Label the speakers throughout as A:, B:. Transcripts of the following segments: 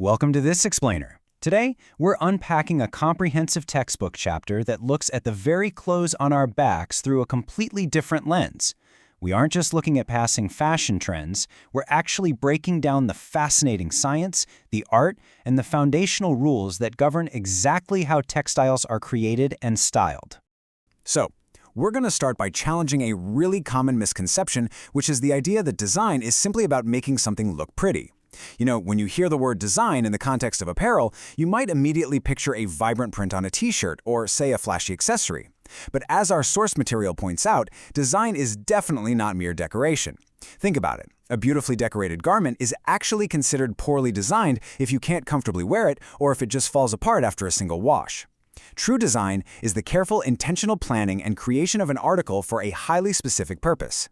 A: welcome to this explainer. Today, we're unpacking a comprehensive textbook chapter that looks at the very clothes on our backs through a completely different lens. We aren't just looking at passing fashion trends, we're actually breaking down the fascinating science, the art, and the foundational rules that govern exactly how textiles are created and styled.
B: So, we're going to start by challenging a really common misconception, which is the idea that design is simply about making something look pretty. You know, when you hear the word design in the context of apparel, you might immediately picture a vibrant print on a t-shirt or, say, a flashy accessory. But as our source material points out, design is definitely not mere decoration. Think about it. A beautifully decorated garment is actually considered poorly designed if you can't comfortably wear it or if it just falls apart after a single wash. True design is the careful, intentional planning and creation of an article for a highly specific purpose.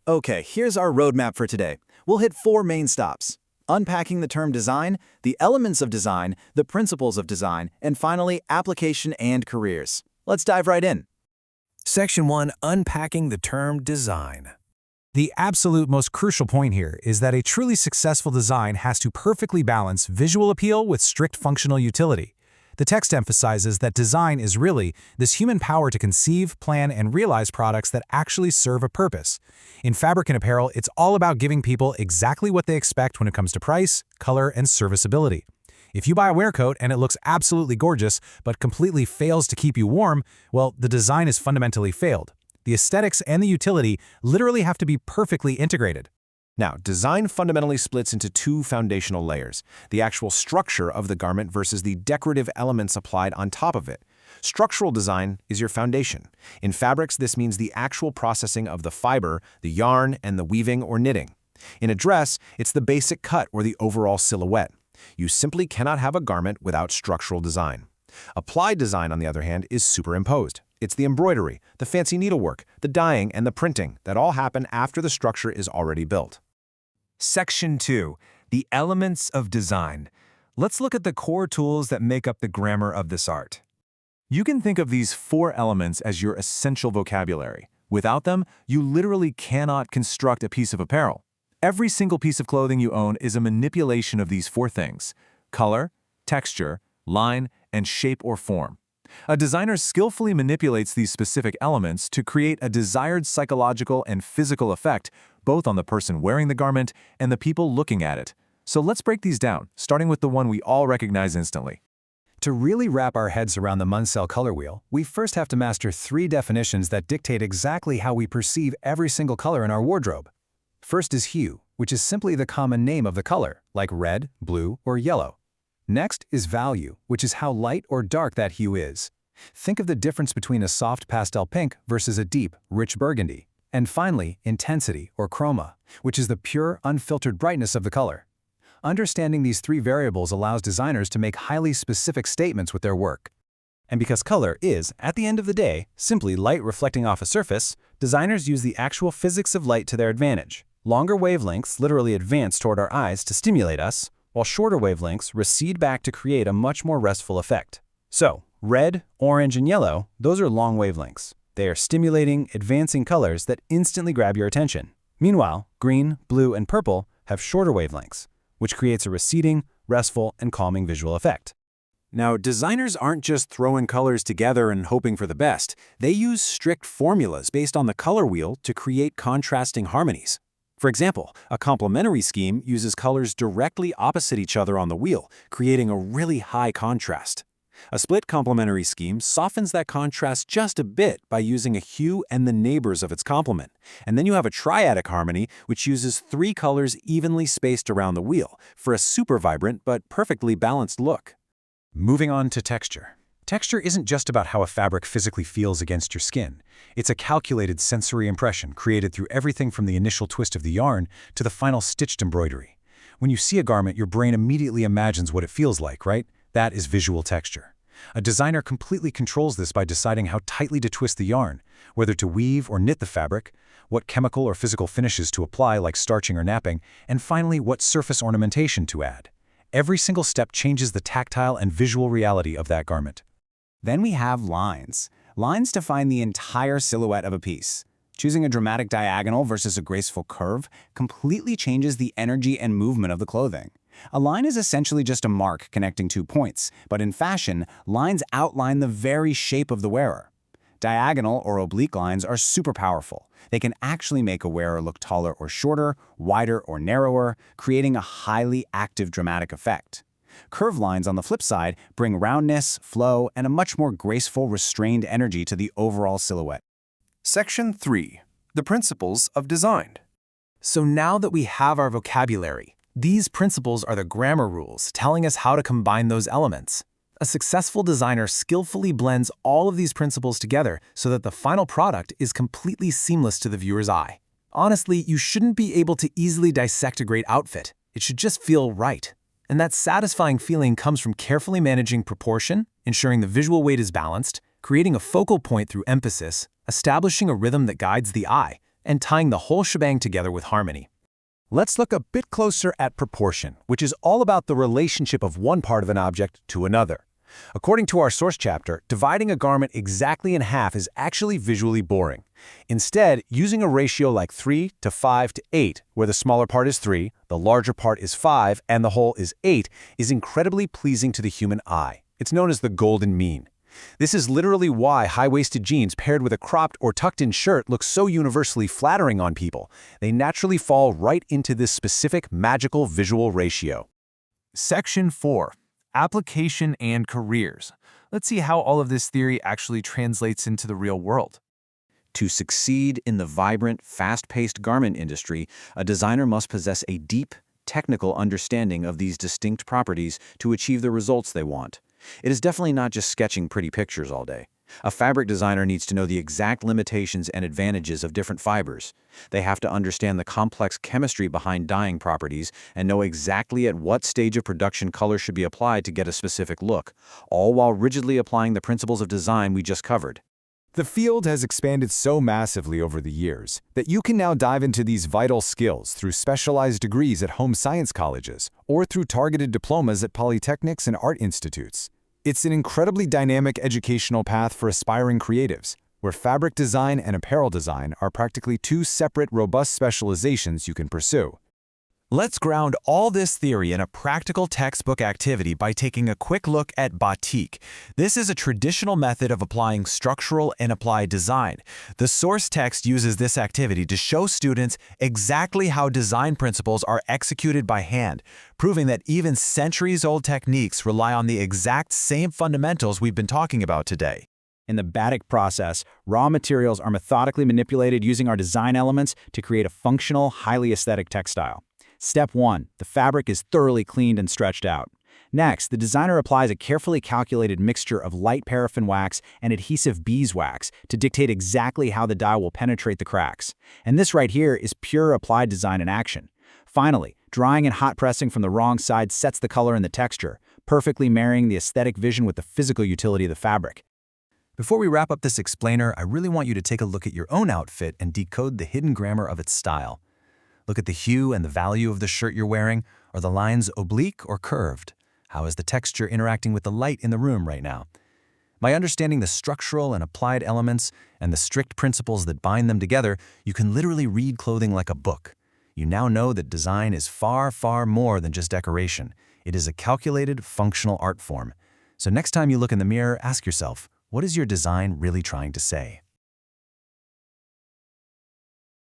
C: Okay, here's our roadmap for today. We'll hit 4 main stops: unpacking the term design, the elements of design, the principles of design, and finally, application and careers. Let's dive right in.
D: Section 1. Unpacking the term design. The absolute most crucial point here is that a truly successful design has to perfectly balance visual appeal with strict functional utility. The text emphasizes that design is really this human power to conceive, plan, and realize products that actually serve a purpose. In fabric and apparel, it's all about giving people exactly what they expect when it comes to price, color, and serviceability. If you buy a wear coat and it looks absolutely gorgeous but completely fails to keep you warm, well, the design is fundamentally failed. The aesthetics and the utility literally have to be perfectly integrated.
E: Now, design fundamentally splits into 2 foundational layers: the actual structure of the garment versus the decorative elements applied on top of it. Structural design is your foundation. In fabrics, this means the actual processing of the fiber, the yarn, and the weaving or knitting. In a dress, it's the basic cut or the overall silhouette. You simply cannot have a garment without structural design. Applied design, on the other hand, is superimposed. It's the embroidery, the fancy needlework, the dyeing, and the printing that all happen after the structure is already built.
F: Section 2. The elements of design. Let's look at the core tools that make up the grammar of this art. You can think of these 4 elements as your essential vocabulary. Without them, you literally cannot construct a piece of apparel. Every single piece of clothing you own is a manipulation of these 4 things: color, texture, line, and shape or form. A designer skillfully manipulates these specific elements to create a desired psychological and physical effect, both on the person wearing the garment and the people looking at it. So let's break these down, starting with the one we all recognize instantly.
A: To really wrap our heads around the Munsell color wheel, we first have to master 3 definitions that dictate exactly how we perceive every single color in our wardrobe. First is hue, which is simply the common name of the color, like red, blue, or yellow. Next is value, which is how light or dark that hue is. Think of the difference between a soft pastel pink versus a deep, rich burgundy. And finally, intensity, or chroma, which is the pure, unfiltered brightness of the color. Understanding these 3 variables allows designers to make highly specific statements with their work. And because color is, at the end of the day, simply light reflecting off a surface, designers use the actual physics of light to their advantage. Longer wavelengths literally advance toward our eyes to stimulate us, while shorter wavelengths recede back to create a much more restful effect. So, red, orange, and yellow, those are long wavelengths. They are stimulating, advancing colors that instantly grab your attention. Meanwhile, green, blue, and purple have shorter wavelengths, which creates a receding, restful, and calming visual effect.
B: Now, designers aren't just throwing colors together and hoping for the best. They use strict formulas based on the color wheel to create contrasting harmonies. For example, a complementary scheme uses colors directly opposite each other on the wheel, creating a really high contrast. A split complementary scheme softens that contrast just a bit by using a hue and the neighbors of its complement. And then you have a triadic harmony, which uses 3 colors evenly spaced around the wheel for a super vibrant but perfectly balanced look.
A: Moving on to texture. Texture isn't just about how a fabric physically feels against your skin. It's a calculated sensory impression created through everything from the initial twist of the yarn to the final stitched embroidery. When you see a garment, your brain immediately imagines what it feels like, right? That is visual texture. A designer completely controls this by deciding how tightly to twist the yarn, whether to weave or knit the fabric, what chemical or physical finishes to apply like starching or napping, and finally what surface ornamentation to add. Every single step changes the tactile and visual reality of that garment.
G: Then we have lines. Lines define the entire silhouette of a piece. Choosing a dramatic diagonal versus a graceful curve completely changes the energy and movement of the clothing. A line is essentially just a mark connecting two points, but in fashion, lines outline the very shape of the wearer. Diagonal or oblique lines are super powerful. They can actually make a wearer look taller or shorter, wider or narrower, creating a highly active dramatic effect. Curved lines, on the flip side, bring roundness, flow, and a much more graceful, restrained energy to the overall silhouette.
F: Section 3. The Principles of Design. So now that we have our vocabulary, these principles are the grammar rules telling us how to combine those elements. A successful designer skillfully blends all of these principles together so that the final product is completely seamless to the viewer's eye. Honestly, you shouldn't be able to easily dissect a great outfit. It should just feel right. And that satisfying feeling comes from carefully managing proportion, ensuring the visual weight is balanced, creating a focal point through emphasis, establishing a rhythm that guides the eye, and tying the whole shebang together with harmony.
E: Let's look a bit closer at proportion, which is all about the relationship of one part of an object to another. According to our source chapter, dividing a garment exactly in half is actually visually boring. Instead, using a ratio like 3 to 5 to 8, where the smaller part is 3, the larger part is 5, and the whole is 8, is incredibly pleasing to the human eye. It's known as the golden mean. This is literally why high-waisted jeans paired with a cropped or tucked-in shirt look so universally flattering on people. They naturally fall right into this specific magical visual ratio.
F: Section 4. Application and Careers. Let's see how all of this theory actually translates into the real world.
C: To succeed in the vibrant, fast-paced garment industry, a designer must possess a deep, technical understanding of these distinct properties to achieve the results they want. It is definitely not just sketching pretty pictures all day. A fabric designer needs to know the exact limitations and advantages of different fibers. They have to understand the complex chemistry behind dyeing properties and know exactly at what stage of production color should be applied to get a specific look, all while rigidly applying the principles of design we just covered.
E: The field has expanded so massively over the years that you can now dive into these vital skills through specialized degrees at home science colleges or through targeted diplomas at polytechnics and art institutes. It's an incredibly dynamic educational path for aspiring creatives, where fabric design and apparel design are practically two separate, robust specializations you can pursue.
F: Let's ground all this theory in a practical textbook activity by taking a quick look at batik. This is a traditional method of applying structural and applied design. The source text uses this activity to show students exactly how design principles are executed by hand, proving that even centuries-old techniques rely on the exact same fundamentals we've been talking about today.
G: In the batik process, raw materials are methodically manipulated using our design elements to create a functional, highly aesthetic textile. Step 1. The fabric is thoroughly cleaned and stretched out. Next, the designer applies a carefully calculated mixture of light paraffin wax and adhesive beeswax to dictate exactly how the dye will penetrate the cracks. And this right here is pure applied design in action. Finally, drying and hot pressing from the wrong side sets the color and the texture, perfectly marrying the aesthetic vision with the physical utility of the fabric.
F: Before we wrap up this explainer, I really want you to take a look at your own outfit and decode the hidden grammar of its style. Look at the hue and the value of the shirt you're wearing. Are the lines oblique or curved? How is the texture interacting with the light in the room right now? By understanding the structural and applied elements and the strict principles that bind them together, you can literally read clothing like a book. You now know that design is far, far more than just decoration. It is a calculated, functional art form. So next time you look in the mirror, ask yourself, what is your design really trying to say?